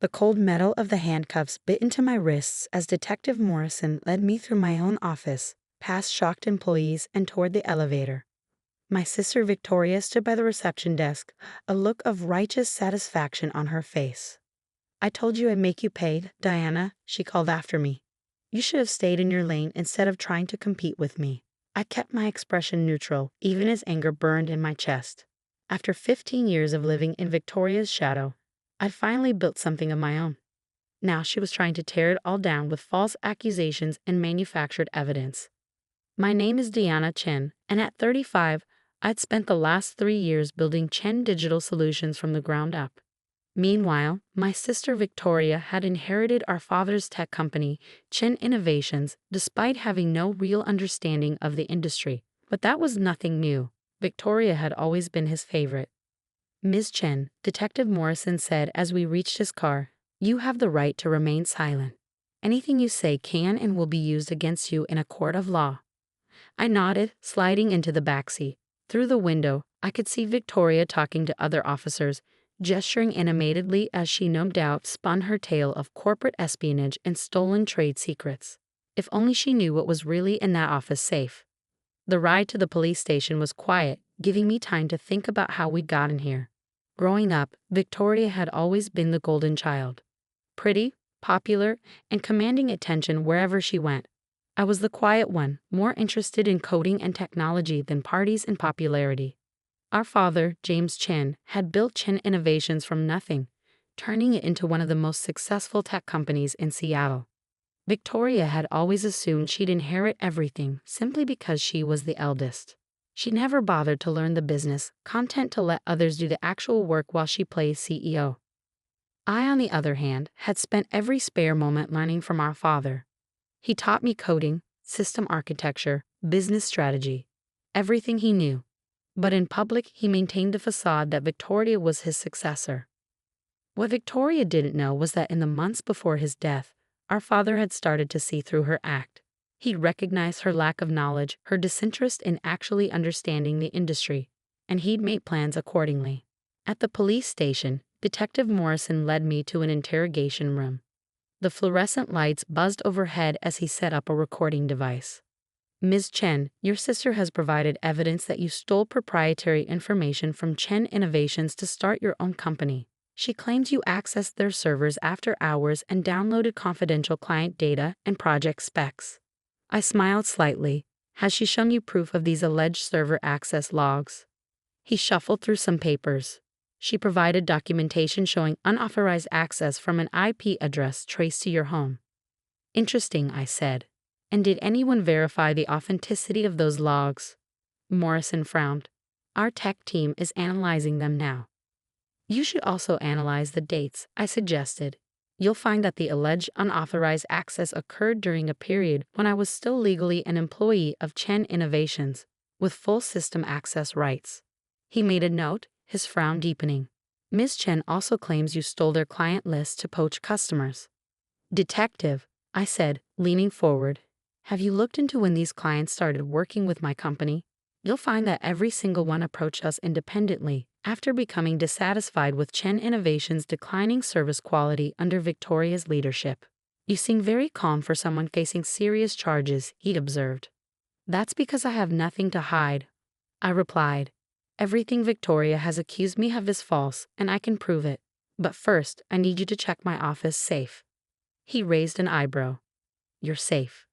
The cold metal of the handcuffs bit into my wrists as Detective Morrison led me through my own office, past shocked employees, and toward the elevator. My sister Victoria stood by the reception desk, a look of righteous satisfaction on her face. "I told you I'd make you pay, Diana," she called after me. "You should have stayed in your lane instead of trying to compete with me." I kept my expression neutral, even as anger burned in my chest. After 15 years of living in Victoria's shadow, I'd finally built something of my own. Now she was trying to tear it all down with false accusations and manufactured evidence. My name is Diana Chen, and at 35, I'd spent the last 3 years building Chen Digital Solutions from the ground up. Meanwhile, my sister Victoria had inherited our father's tech company, Chen Innovations, despite having no real understanding of the industry. But that was nothing new. Victoria had always been his favorite. "Ms. Chen," Detective Morrison said as we reached his car, "you have the right to remain silent. Anything you say can and will be used against you in a court of law." I nodded, sliding into the backseat. Through the window, I could see Victoria talking to other officers, gesturing animatedly as she no doubt spun her tale of corporate espionage and stolen trade secrets. If only she knew what was really in that office safe. The ride to the police station was quiet, giving me time to think about how we'd gotten here. Growing up, Victoria had always been the golden child. Pretty, popular, and commanding attention wherever she went. I was the quiet one, more interested in coding and technology than parties and popularity. Our father, James Chen, had built Chen Innovations from nothing, turning it into one of the most successful tech companies in Seattle. Victoria had always assumed she'd inherit everything simply because she was the eldest. She never bothered to learn the business, content to let others do the actual work while she played CEO. I, on the other hand, had spent every spare moment learning from our father. He taught me coding, system architecture, business strategy, everything he knew. But in public, he maintained the facade that Victoria was his successor. What Victoria didn't know was that in the months before his death, our father had started to see through her act. He'd recognized her lack of knowledge, her disinterest in actually understanding the industry, and he'd made plans accordingly. At the police station, Detective Morrison led me to an interrogation room. The fluorescent lights buzzed overhead as he set up a recording device. "Ms. Chen, your sister has provided evidence that you stole proprietary information from Chen Innovations to start your own company. She claims you accessed their servers after hours and downloaded confidential client data and project specs." I smiled slightly. "Has she shown you proof of these alleged server access logs?" He shuffled through some papers. "She provided documentation showing unauthorized access from an IP address traced to your home." "Interesting," I said. "And did anyone verify the authenticity of those logs?" Morrison frowned. "Our tech team is analyzing them now." "You should also analyze the dates," I suggested. "You'll find that the alleged unauthorized access occurred during a period when I was still legally an employee of Chen Innovations, with full system access rights." He made a note, his frown deepening. "Ms. Chen also claims you stole their client list to poach customers." "Detective," I said, leaning forward, "have you looked into when these clients started working with my company? You'll find that every single one approached us independently after becoming dissatisfied with Chen Innovations' declining service quality under Victoria's leadership." "You seem very calm for someone facing serious charges," he observed. "That's because I have nothing to hide," I replied. "Everything Victoria has accused me of is false, and I can prove it. But first, I need you to check my office safe." He raised an eyebrow. "Your safe?"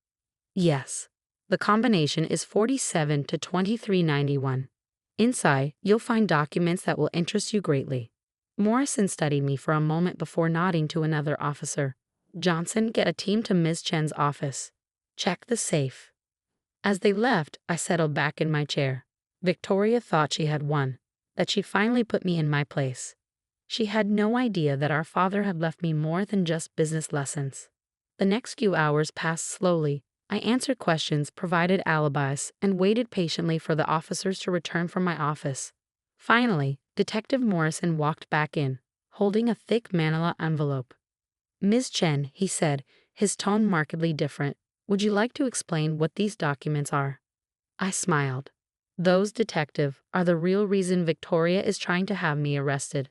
"Yes. The combination is 47 to 2391. Inside, you'll find documents that will interest you greatly." Morrison studied me for a moment before nodding to another officer. "Johnson, get a team to Ms. Chen's office. Check the safe." As they left, I settled back in my chair. Victoria thought she had won, that she'd finally put me in my place. She had no idea that our father had left me more than just business lessons. The next few hours passed slowly. I answered questions, provided alibis, and waited patiently for the officers to return from my office. Finally, Detective Morrison walked back in, holding a thick manila envelope. "Ms. Chen," he said, his tone markedly different, "would you like to explain what these documents are?" I smiled. "Those, detective, are the real reason Victoria is trying to have me arrested."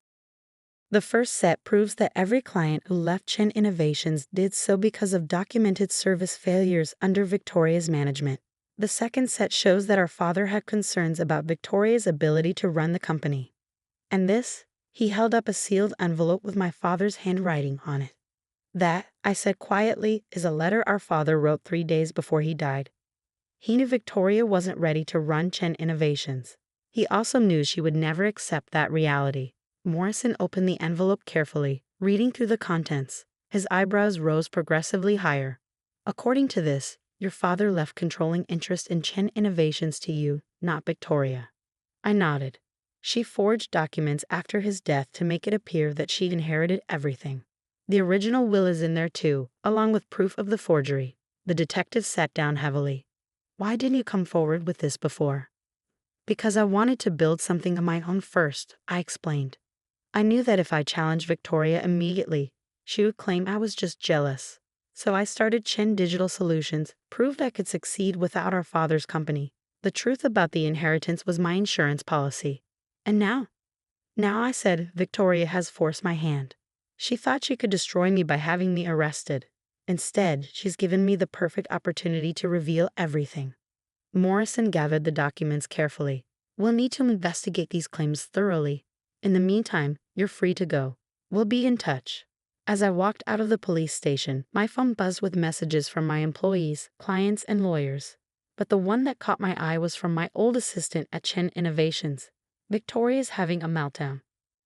The first set proves that every client who left Chen Innovations did so because of documented service failures under Victoria's management. The second set shows that our father had concerns about Victoria's ability to run the company. And this? He held up a sealed envelope with my father's handwriting on it. That, I said quietly, is a letter our father wrote 3 days before he died. He knew Victoria wasn't ready to run Chen Innovations. He also knew she would never accept that reality. Morrison opened the envelope carefully, reading through the contents. His eyebrows rose progressively higher. According to this, your father left controlling interest in Chen Innovations to you, not Victoria. I nodded. She forged documents after his death to make it appear that she'd inherited everything. The original will is in there too, along with proof of the forgery. The detective sat down heavily. Why didn't you come forward with this before? Because I wanted to build something of my own first, I explained. I knew that if I challenged Victoria immediately, she would claim I was just jealous. So I started Chen Digital Solutions, proved I could succeed without our father's company. The truth about the inheritance was my insurance policy. And now? Now, I said, Victoria has forced my hand. She thought she could destroy me by having me arrested. Instead, she's given me the perfect opportunity to reveal everything. Morrison gathered the documents carefully. We'll need to investigate these claims thoroughly. In the meantime, you're free to go. We'll be in touch. As I walked out of the police station, my phone buzzed with messages from my employees, clients, and lawyers. But the one that caught my eye was from my old assistant at Chen Innovations. Victoria's having a meltdown.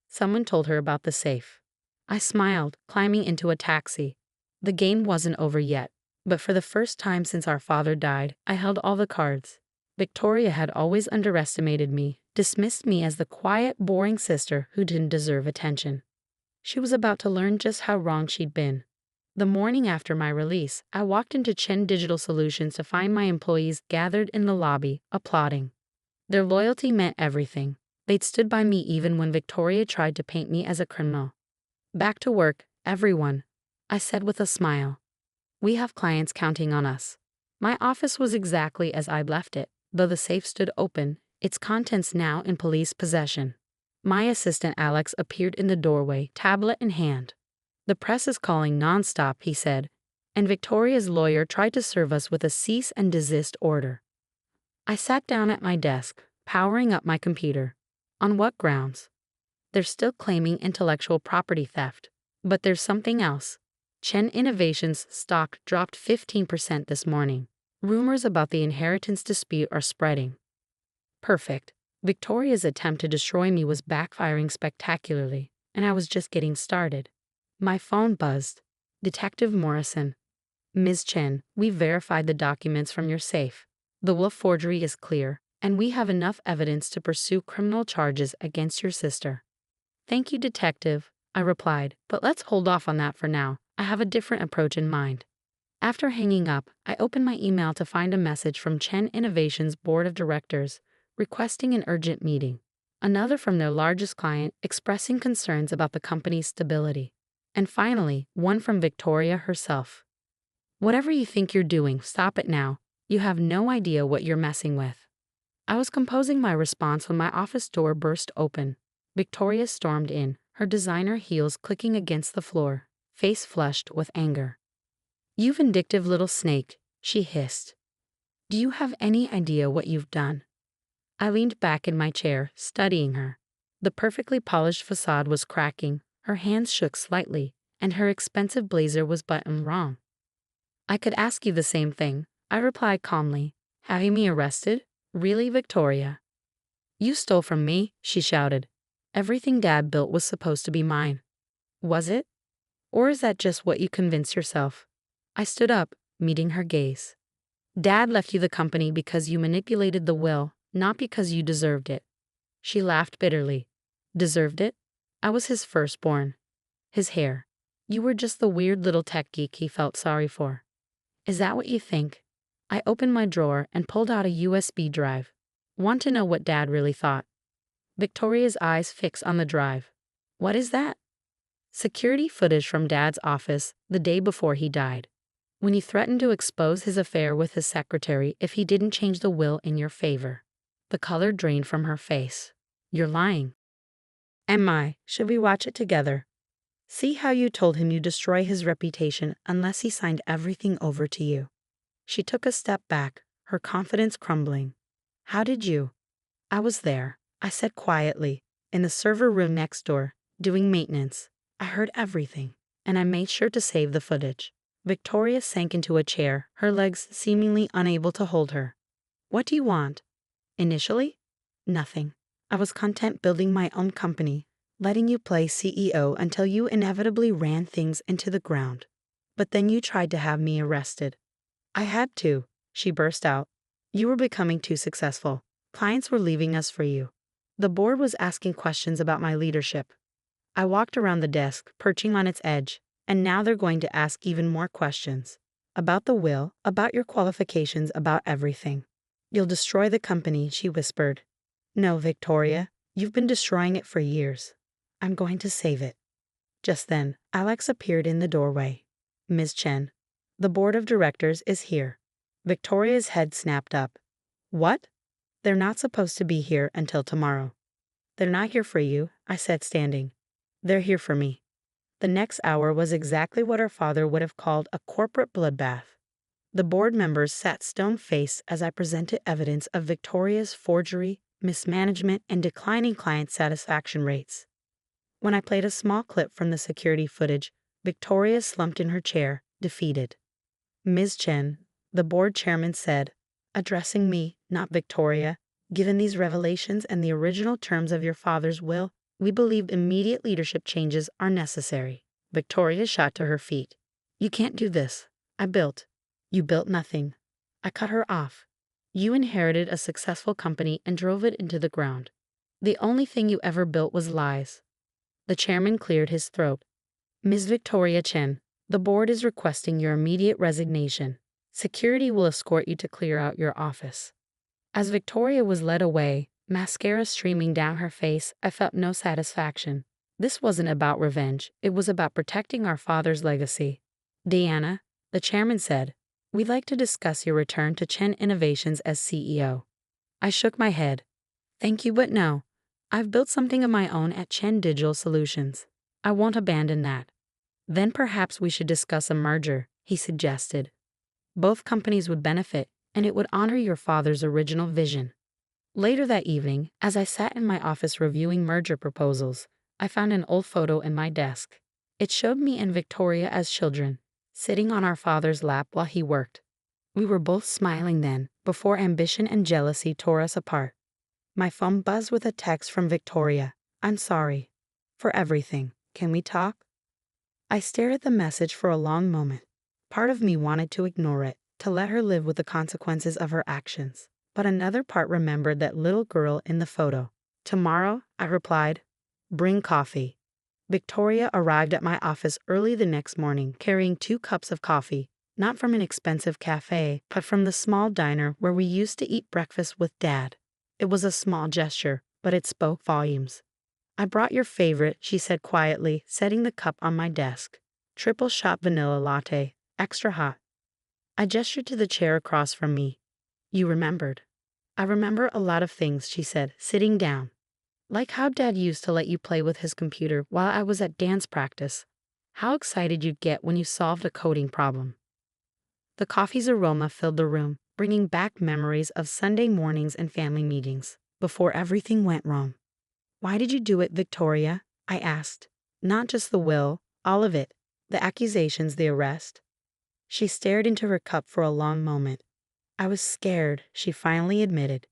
Someone told her about the safe. I smiled, climbing into a taxi. The game wasn't over yet, but for the first time since our father died, I held all the cards. Victoria had always underestimated me, dismissed me as the quiet, boring sister who didn't deserve attention. She was about to learn just how wrong she'd been. The morning after my release, I walked into Chen Digital Solutions to find my employees gathered in the lobby, applauding. Their loyalty meant everything. They'd stood by me even when Victoria tried to paint me as a criminal. Back to work, everyone, I said with a smile. We have clients counting on us. My office was exactly as I'd left it, though the safe stood open, its contents now in police possession. My assistant Alex appeared in the doorway, tablet in hand. The press is calling nonstop, he said, and Victoria's lawyer tried to serve us with a cease and desist order. I sat down at my desk, powering up my computer. On what grounds? They're still claiming intellectual property theft. But there's something else. Chen Innovations stock dropped 15% this morning. Rumors about the inheritance dispute are spreading. Perfect. Victoria's attempt to destroy me was backfiring spectacularly, and I was just getting started. My phone buzzed. Detective Morrison. Ms. Chen, we verified the documents from your safe. The will forgery is clear, and we have enough evidence to pursue criminal charges against your sister. Thank you, Detective, I replied, but let's hold off on that for now. I have a different approach in mind. After hanging up, I opened my email to find a message from Chen Innovations' board of directors requesting an urgent meeting. Another from their largest client expressing concerns about the company's stability. And finally, one from Victoria herself. Whatever you think you're doing, stop it now. You have no idea what you're messing with. I was composing my response when my office door burst open. Victoria stormed in, her designer heels clicking against the floor, face flushed with anger. You vindictive little snake, she hissed. Do you have any idea what you've done? I leaned back in my chair, studying her. The perfectly polished facade was cracking, her hands shook slightly, and her expensive blazer was buttoned wrong. I could ask you the same thing, I replied calmly. Having me arrested? Really, Victoria? You stole from me, she shouted. Everything Dad built was supposed to be mine. Was it? Or is that just what you convince yourself? I stood up, meeting her gaze. Dad left you the company because you manipulated the will, not because you deserved it. She laughed bitterly. Deserved it? I was his firstborn. His heir. You were just the weird little tech geek he felt sorry for. Is that what you think? I opened my drawer and pulled out a USB drive. Want to know what Dad really thought? Victoria's eyes fixed on the drive. What is that? Security footage from Dad's office the day before he died. When he threatened to expose his affair with his secretary if he didn't change the will in your favor. The color drained from her face. You're lying. Am I? Should we watch it together? See how you told him you destroy his reputation unless he signed everything over to you. She took a step back, her confidence crumbling. How did you? I was there, I said quietly, in the server room next door, doing maintenance. I heard everything, and I made sure to save the footage. Victoria sank into a chair, her legs seemingly unable to hold her. What do you want? Initially? Nothing. I was content building my own company, letting you play CEO until you inevitably ran things into the ground. But then you tried to have me arrested. I had to, she burst out. You were becoming too successful. Clients were leaving us for you. The board was asking questions about my leadership. I walked around the desk, perching on its edge, and now they're going to ask even more questions. About the will, about your qualifications, about everything. You'll destroy the company, she whispered. No, Victoria, you've been destroying it for years. I'm going to save it. Just then, Alex appeared in the doorway. Ms. Chen, the board of directors is here. Victoria's head snapped up. What? They're not supposed to be here until tomorrow. They're not here for you, I said, standing. They're here for me. The next hour was exactly what our father would have called a corporate bloodbath. The board members sat stone-faced as I presented evidence of Victoria's forgery, mismanagement, and declining client satisfaction rates. When I played a small clip from the security footage, Victoria slumped in her chair, defeated. Ms. Chen, the board chairman said, addressing me, not Victoria, given these revelations and the original terms of your father's will, we believe immediate leadership changes are necessary. Victoria shot to her feet. You can't do this. I built. You built nothing. I cut her off. You inherited a successful company and drove it into the ground. The only thing you ever built was lies. The chairman cleared his throat. Ms. Victoria Chen, the board is requesting your immediate resignation. Security will escort you to clear out your office. As Victoria was led away, mascara streaming down her face, I felt no satisfaction. This wasn't about revenge, it was about protecting our father's legacy. Deanna, the chairman said, we'd like to discuss your return to Chen Innovations as CEO. I shook my head. Thank you, but no. I've built something of my own at Chen Digital Solutions. I won't abandon that. Then perhaps we should discuss a merger, he suggested. Both companies would benefit, and it would honor your father's original vision. Later that evening, as I sat in my office reviewing merger proposals, I found an old photo in my desk. It showed me and Victoria as children, sitting on our father's lap while he worked. We were both smiling then, before ambition and jealousy tore us apart. My phone buzzed with a text from Victoria. I'm sorry. For everything. Can we talk? I stared at the message for a long moment. Part of me wanted to ignore it, to let her live with the consequences of her actions. But another part remembered that little girl in the photo. Tomorrow, I replied. Bring coffee. Victoria arrived at my office early the next morning, carrying 2 cups of coffee, not from an expensive cafe, but from the small diner where we used to eat breakfast with Dad. It was a small gesture, but it spoke volumes. I brought your favorite, she said quietly, setting the cup on my desk. Triple shot vanilla latte, extra hot. I gestured to the chair across from me. You remembered. I remember a lot of things, she said, sitting down. Like how Dad used to let you play with his computer while I was at dance practice. How excited you'd get when you solved a coding problem. The coffee's aroma filled the room, bringing back memories of Sunday mornings and family meetings, before everything went wrong. Why did you do it, Victoria? I asked. Not just the will, all of it. The accusations, the arrest. She stared into her cup for a long moment. I was scared, she finally admitted.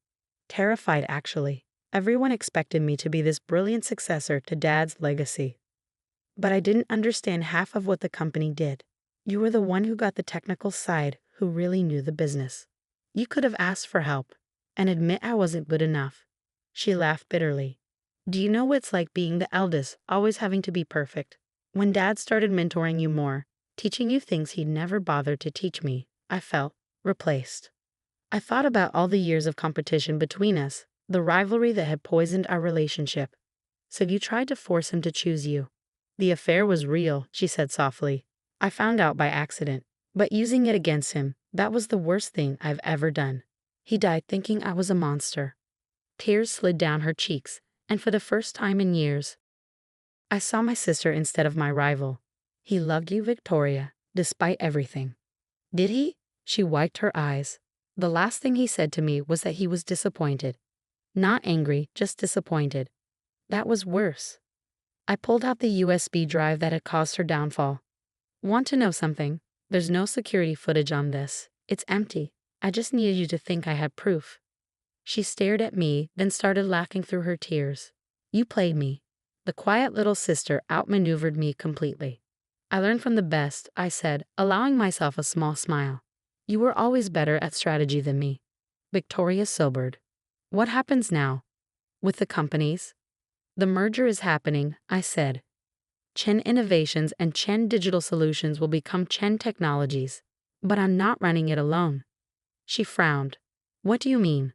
Terrified, actually. Everyone expected me to be this brilliant successor to Dad's legacy. But I didn't understand half of what the company did. You were the one who got the technical side, who really knew the business. You could have asked for help, and admit I wasn't good enough. She laughed bitterly. Do you know what it's like being the eldest, always having to be perfect? When Dad started mentoring you more, teaching you things he'd never bothered to teach me, I felt replaced. I thought about all the years of competition between us, the rivalry that had poisoned our relationship. So you tried to force him to choose you. The affair was real, she said softly. I found out by accident. But using it against him, that was the worst thing I've ever done. He died thinking I was a monster. Tears slid down her cheeks, and for the first time in years, I saw my sister instead of my rival. He loved you, Victoria, despite everything. Did he? She wiped her eyes. The last thing he said to me was that he was disappointed. Not angry, just disappointed. That was worse. I pulled out the USB drive that had caused her downfall. Want to know something? There's no security footage on this. It's empty. I just needed you to think I had proof. She stared at me, then started laughing through her tears. You played me. The quiet little sister outmaneuvered me completely. I learned from the best, I said, allowing myself a small smile. You were always better at strategy than me. Victoria sobered. What happens now? With the companies? The merger is happening, I said. Chen Innovations and Chen Digital Solutions will become Chen Technologies. But I'm not running it alone. She frowned. What do you mean?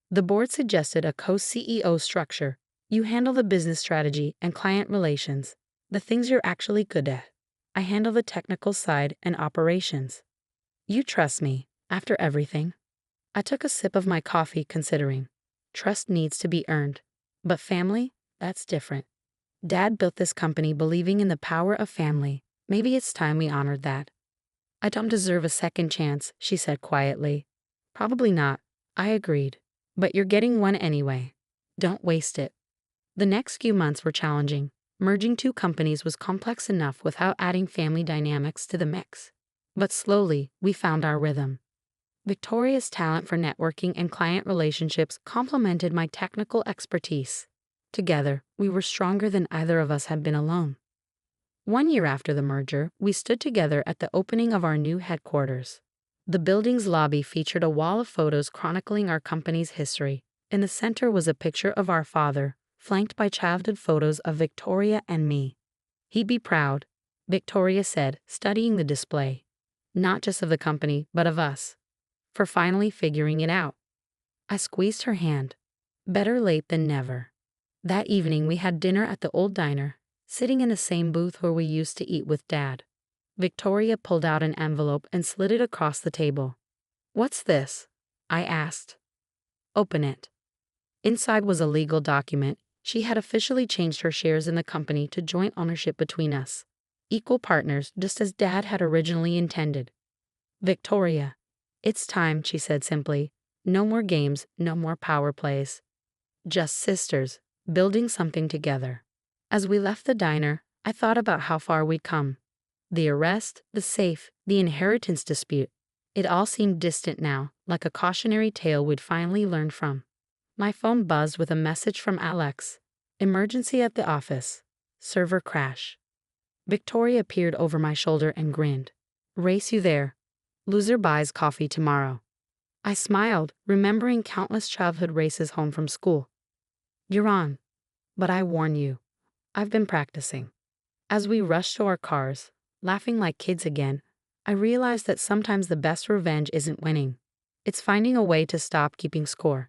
The board suggested a co-CEO structure. You handle the business strategy and client relations, the things you're actually good at. I handle the technical side and operations. You trust me, after everything? I took a sip of my coffee, considering. Trust needs to be earned. But family? That's different. Dad built this company believing in the power of family. Maybe it's time we honored that. I don't deserve a second chance, she said quietly. Probably not, I agreed. But you're getting one anyway. Don't waste it. The next few months were challenging. Merging two companies was complex enough without adding family dynamics to the mix. But slowly, we found our rhythm. Victoria's talent for networking and client relationships complemented my technical expertise. Together, we were stronger than either of us had been alone. 1 year after the merger, we stood together at the opening of our new headquarters. The building's lobby featured a wall of photos chronicling our company's history. In the center was a picture of our father, flanked by childhood photos of Victoria and me. He'd be proud, Victoria said, studying the display. Not just of the company, but of us. For finally figuring it out. I squeezed her hand. Better late than never. That evening we had dinner at the old diner, sitting in the same booth where we used to eat with Dad. Victoria pulled out an envelope and slid it across the table. What's this? I asked. Open it. Inside was a legal document. She had officially changed her shares in the company to joint ownership between us. Equal partners, just as Dad had originally intended. Victoria. It's time, she said simply. No more games, no more power plays. Just sisters, building something together. As we left the diner, I thought about how far we'd come. The arrest, the safe, the inheritance dispute. It all seemed distant now, like a cautionary tale we'd finally learned from. My phone buzzed with a message from Alex. Emergency at the office. Server crash. Victoria peered over my shoulder and grinned. Race you there. Loser buys coffee tomorrow. I smiled, remembering countless childhood races home from school. You're on. But I warn you, I've been practicing. As we rushed to our cars, laughing like kids again, I realized that sometimes the best revenge isn't winning. It's finding a way to stop keeping score.